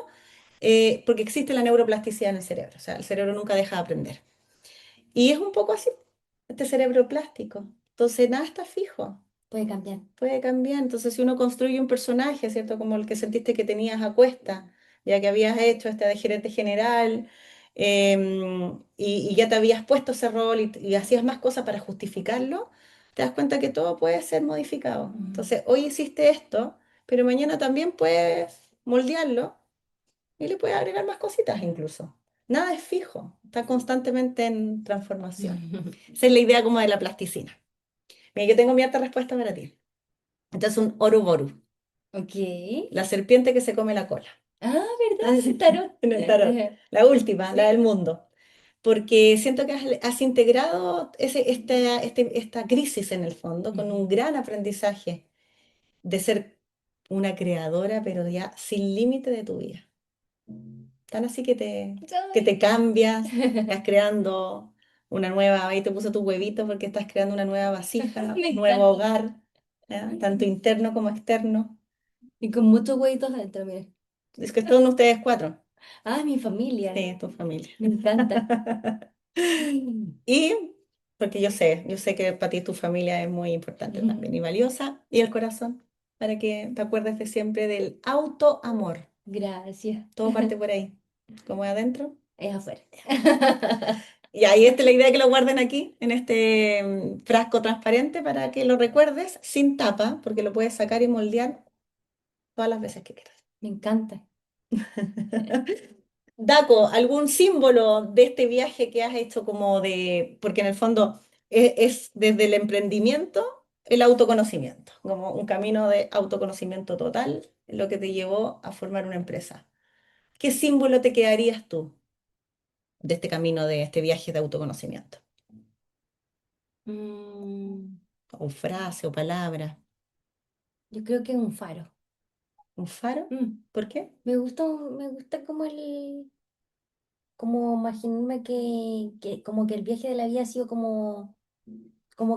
porque existe la neuroplasticidad en el cerebro. O sea, el cerebro nunca deja de aprender. Y es un poco así, este cerebro plástico. Entonces, nada está fijo, Puede cambiar. puede cambiar. Entonces, si uno construye un personaje, ¿cierto? Como el que sentiste que tenías a cuesta, ya que habías hecho este de gerente general, y ya te habías puesto ese rol y hacías más cosas para justificarlo, te das cuenta que todo puede ser modificado. Ujú. Entonces, hoy hiciste esto, pero mañana también puedes moldearlo y le puedes agregar más cositas incluso. Nada es fijo, está constantemente en transformación. Esa es la idea como de la plasticina. Mira, yo tengo mi harta respuesta para ti. Entonces, un Ouroboros, Ok. la serpiente que se come la cola. Ah, ¿verdad? Ah, Es sí, el tarot. en el tarot. La última, la del ¿Sí? mundo. porque siento que has integrado esta crisis en el fondo con Ujú. un gran aprendizaje de ser una creadora, pero ya sin límite de tu vida. Tan así que te Ay. cambias, estás creando una nueva, ahí te puse tu huevito porque estás creando una nueva vasija, Me nuevo encanta. hogar, ¿ya? Tanto interno como externo. Y con muchos huevitos adentro, mira. Es que son ustedes cuatro. Ah, mi familia. Sí, tu familia. Me encanta. Y porque yo sé que para ti tu familia es muy importante también y valiosa, y el corazón, para que te acuerdes de siempre del autoamor. Gracias. Todo parte por ahí, como es adentro. Es afuera. Y ahí esta es la idea que lo guarden aquí, en este frasco transparente, para que lo recuerdes sin tapa, porque lo puedes sacar y moldear todas las veces que quieras. Me encanta. Daco, ¿algún símbolo de este viaje que has hecho como de, porque en el fondo es desde el emprendimiento, el autoconocimiento, como un camino de autoconocimiento total, lo que te llevó a formar una empresa? ¿Qué símbolo te quedarías tú de este camino, de este viaje de autoconocimiento? Mm, O frase o palabra. yo creo que es un faro. ¿Un faro? Mm, ¿Por qué? me gusta como como imaginarme como que el viaje de la vida ha sido como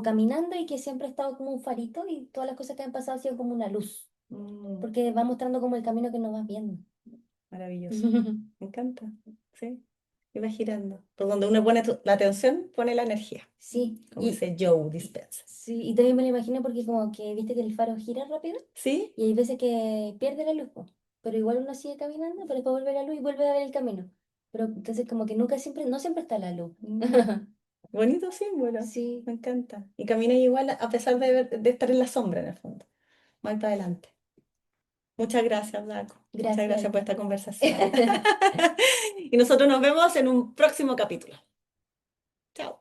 caminando y que siempre ha estado como un farito y todas las cosas que han pasado han sido como una luz, Mm, porque va mostrando como el camino que nos vas viendo. maravilloso. Me encanta. Sí. Y va girando. Por donde uno pone la atención, pone la energía. Sí, Como ese Joe Dispenza. sí, y también me lo imagino porque como que viste que el faro gira rápido ¿Sí? y hay veces que pierde la luz, po, pero igual uno sigue caminando, pero después vuelve la luz y vuelve a ver el camino. Pero entonces como que nunca siempre, no siempre está la luz. Mm, bonito símbolo. Sí, Me encanta. Y camina igual a pesar de estar en la sombra, en el fondo. Más para adelante. Muchas gracias, Daco. Muchas gracias a gracias por ti. esta conversación. Y nosotros nos vemos en un próximo capítulo. Chao.